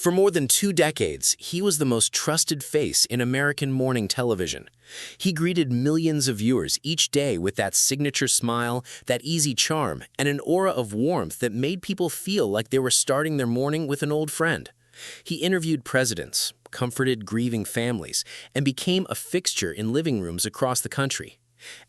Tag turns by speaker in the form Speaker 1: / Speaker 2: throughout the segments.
Speaker 1: For more than 2 decades, he was the most trusted face in American morning television. He greeted millions of viewers each day with that signature smile, that easy charm, and an aura of warmth that made people feel like they were starting their morning with an old friend. He interviewed presidents, comforted grieving families, and became a fixture in living rooms across the country.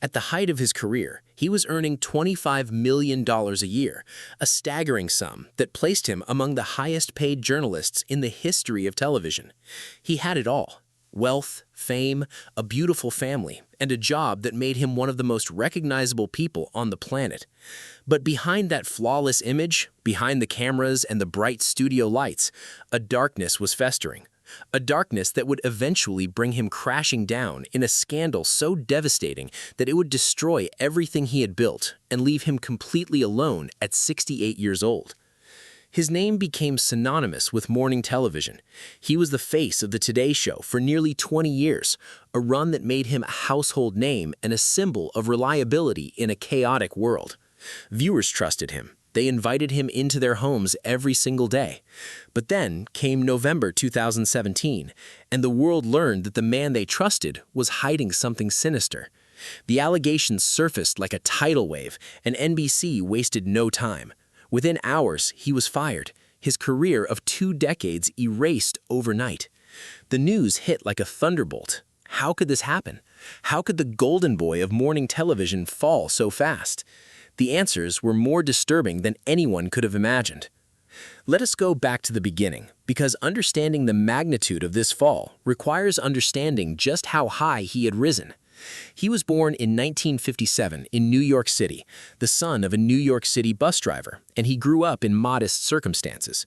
Speaker 1: At the height of his career, he was earning $25 million a year, a staggering sum that placed him among the highest-paid journalists in the history of television. He had it all: wealth, fame, a beautiful family, and a job that made him one of the most recognizable people on the planet. But behind that flawless image, behind the cameras and the bright studio lights, a darkness was festering. A darkness that would eventually bring him crashing down in a scandal so devastating that it would destroy everything he had built and leave him completely alone at 68 years old. His name became synonymous with morning television. He was the face of the Today Show for nearly 20 years, a run that made him a household name and a symbol of reliability in a chaotic world. Viewers trusted him. They invited him into their homes every single day. But then came November 2017, and the world learned that the man they trusted was hiding something sinister. The allegations surfaced like a tidal wave, and NBC wasted no time. Within hours, he was fired, his career of 2 decades erased overnight. The news hit like a thunderbolt. How could this happen? How could the golden boy of morning television fall so fast? The answers were more disturbing than anyone could have imagined. Let us go back to the beginning, because understanding the magnitude of this fall requires understanding just how high he had risen. He was born in 1957 in New York City, the son of a New York City bus driver, and he grew up in modest circumstances.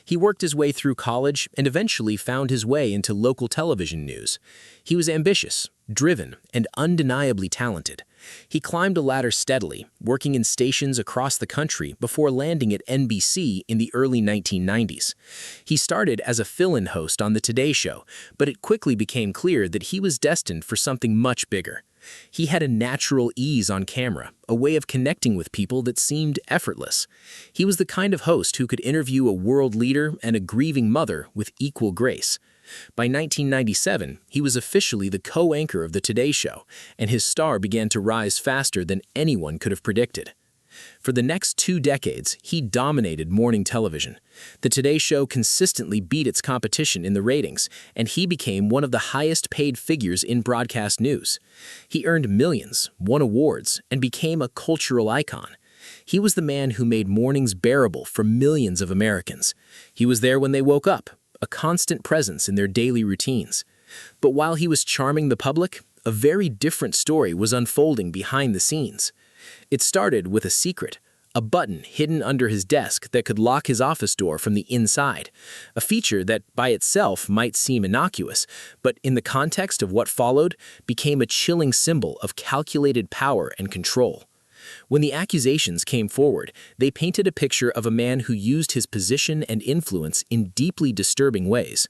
Speaker 1: He worked his way through college and eventually found his way into local television news. He was ambitious, driven, and undeniably talented. He climbed a ladder steadily, working in stations across the country before landing at NBC in the early 1990s. He started as a fill-in host on the Today Show, but it quickly became clear that he was destined for something much bigger. He had a natural ease on camera, a way of connecting with people that seemed effortless. He was the kind of host who could interview a world leader and a grieving mother with equal grace. By 1997, he was officially the co-anchor of the Today Show, and his star began to rise faster than anyone could have predicted. For the next 2 decades, he dominated morning television. The Today Show consistently beat its competition in the ratings, and he became one of the highest-paid figures in broadcast news. He earned millions, won awards, and became a cultural icon. He was the man who made mornings bearable for millions of Americans. He was there when they woke up, a constant presence in their daily routines. But while he was charming the public, a very different story was unfolding behind the scenes. It started with a secret, a button hidden under his desk that could lock his office door from the inside, a feature that by itself might seem innocuous, but in the context of what followed, became a chilling symbol of calculated power and control. When the accusations came forward, they painted a picture of a man who used his position and influence in deeply disturbing ways.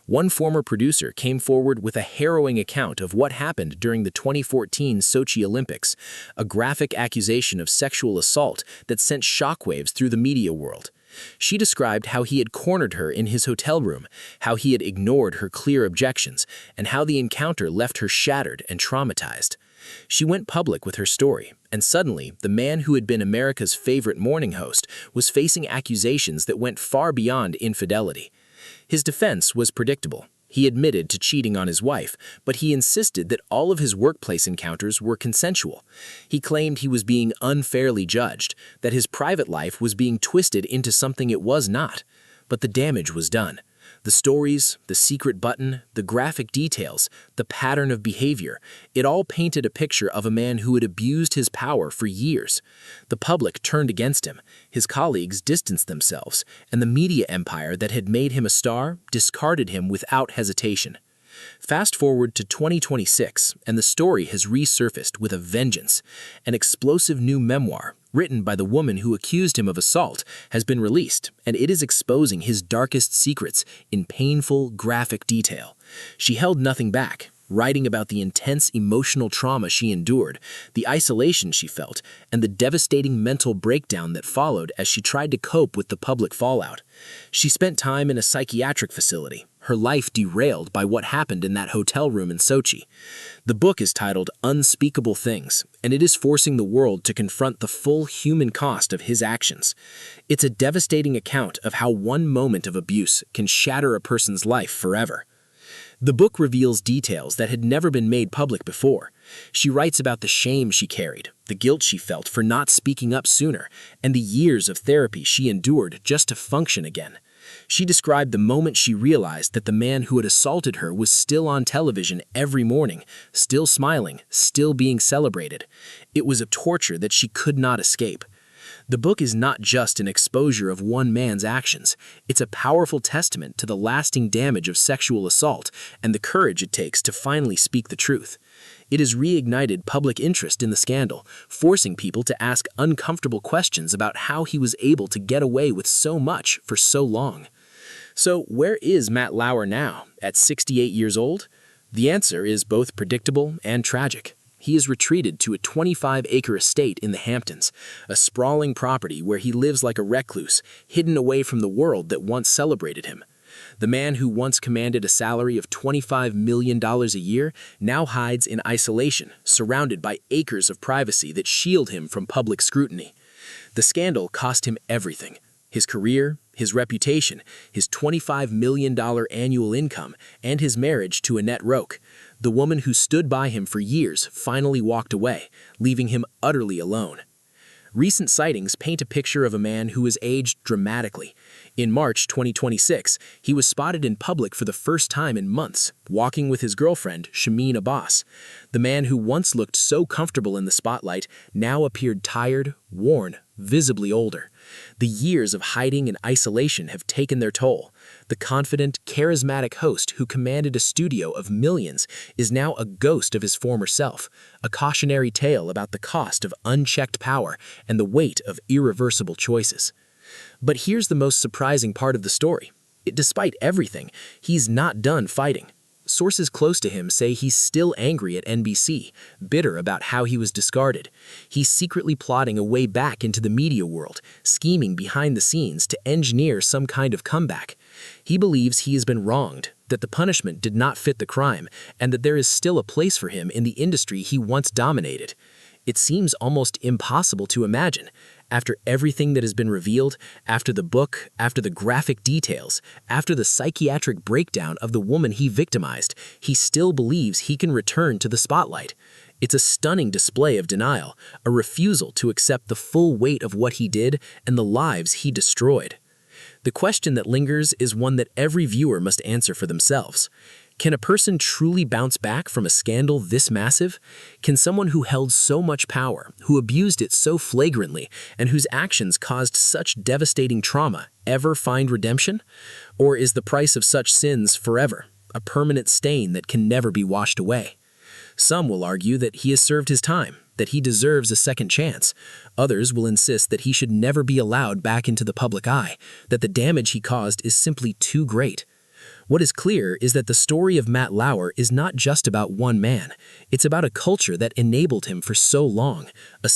Speaker 1: One former producer came forward with a harrowing account of what happened during the 2014 Sochi Olympics, a graphic accusation of sexual assault that sent shockwaves through the media world. She described how he had cornered her in his hotel room, how he had ignored her clear objections, and how the encounter left her shattered and traumatized. She went public with her story, and suddenly, the man who had been America's favorite morning host was facing accusations that went far beyond infidelity. His defense was predictable. He admitted to cheating on his wife, but he insisted that all of his workplace encounters were consensual. He claimed he was being unfairly judged, that his private life was being twisted into something it was not. But the damage was done. The stories, the secret button, the graphic details, the pattern of behavior, it all painted a picture of a man who had abused his power for years. The public turned against him, his colleagues distanced themselves, and the media empire that had made him a star discarded him without hesitation. Fast forward to 2026, and the story has resurfaced with a vengeance. An explosive new memoir, written by the woman who accused him of assault, has been released, and it is exposing his darkest secrets in painful, graphic detail. She held nothing back. writing about the intense emotional trauma she endured, the isolation she felt, and the devastating mental breakdown that followed as she tried to cope with the public fallout. She spent time in a psychiatric facility, her life derailed by what happened in that hotel room in Sochi. The book is titled Unspeakable Things, and it is forcing the world to confront the full human cost of his actions. It's a devastating account of how one moment of abuse can shatter a person's life forever. The book reveals details that had never been made public before. She writes about the shame she carried, the guilt she felt for not speaking up sooner, and the years of therapy she endured just to function again. She described the moment she realized that the man who had assaulted her was still on television every morning, still smiling, still being celebrated. It was a torture that she could not escape. The book is not just an exposure of one man's actions. It's a powerful testament to the lasting damage of sexual assault and the courage it takes to finally speak the truth. It has reignited public interest in the scandal, forcing people to ask uncomfortable questions about how he was able to get away with so much for so long. So where is Matt Lauer now, at 68 years old? The answer is both predictable and tragic. He has retreated to a 25-acre estate in the Hamptons, a sprawling property where he lives like a recluse, hidden away from the world that once celebrated him. The man who once commanded a salary of $25 million a year now hides in isolation, surrounded by acres of privacy that shield him from public scrutiny. The scandal cost him everything: his career, his reputation, his $25 million annual income, and his marriage to Annette Roque. The woman who stood by him for years finally walked away, leaving him utterly alone. Recent sightings paint a picture of a man who has aged dramatically. In March 2026, he was spotted in public for the first time in months, walking with his girlfriend, Shameen Abbas. The man who once looked so comfortable in the spotlight now appeared tired, worn, visibly older. The years of hiding and isolation have taken their toll. The confident, charismatic host who commanded a studio of millions is now a ghost of his former self, a cautionary tale about the cost of unchecked power and the weight of irreversible choices. But here's the most surprising part of the story. Despite everything, he's not done fighting. Sources close to him say he's still angry at NBC, bitter about how he was discarded. He's secretly plotting a way back into the media world, scheming behind the scenes to engineer some kind of comeback. He believes he has been wronged, that the punishment did not fit the crime, and that there is still a place for him in the industry he once dominated. It seems almost impossible to imagine. After everything that has been revealed, after the book, after the graphic details, after the psychiatric breakdown of the woman he victimized, he still believes he can return to the spotlight. It's a stunning display of denial, a refusal to accept the full weight of what he did and the lives he destroyed. The question that lingers is one that every viewer must answer for themselves. Can a person truly bounce back from a scandal this massive? Can someone who held so much power, who abused it so flagrantly, and whose actions caused such devastating trauma ever find redemption? Or is the price of such sins forever, a permanent stain that can never be washed away? Some will argue that he has served his time, that he deserves a second chance. Others will insist that he should never be allowed back into the public eye, that the damage he caused is simply too great. What is clear is that the story of Matt Lauer is not just about one man. It's about a culture that enabled him for so long, a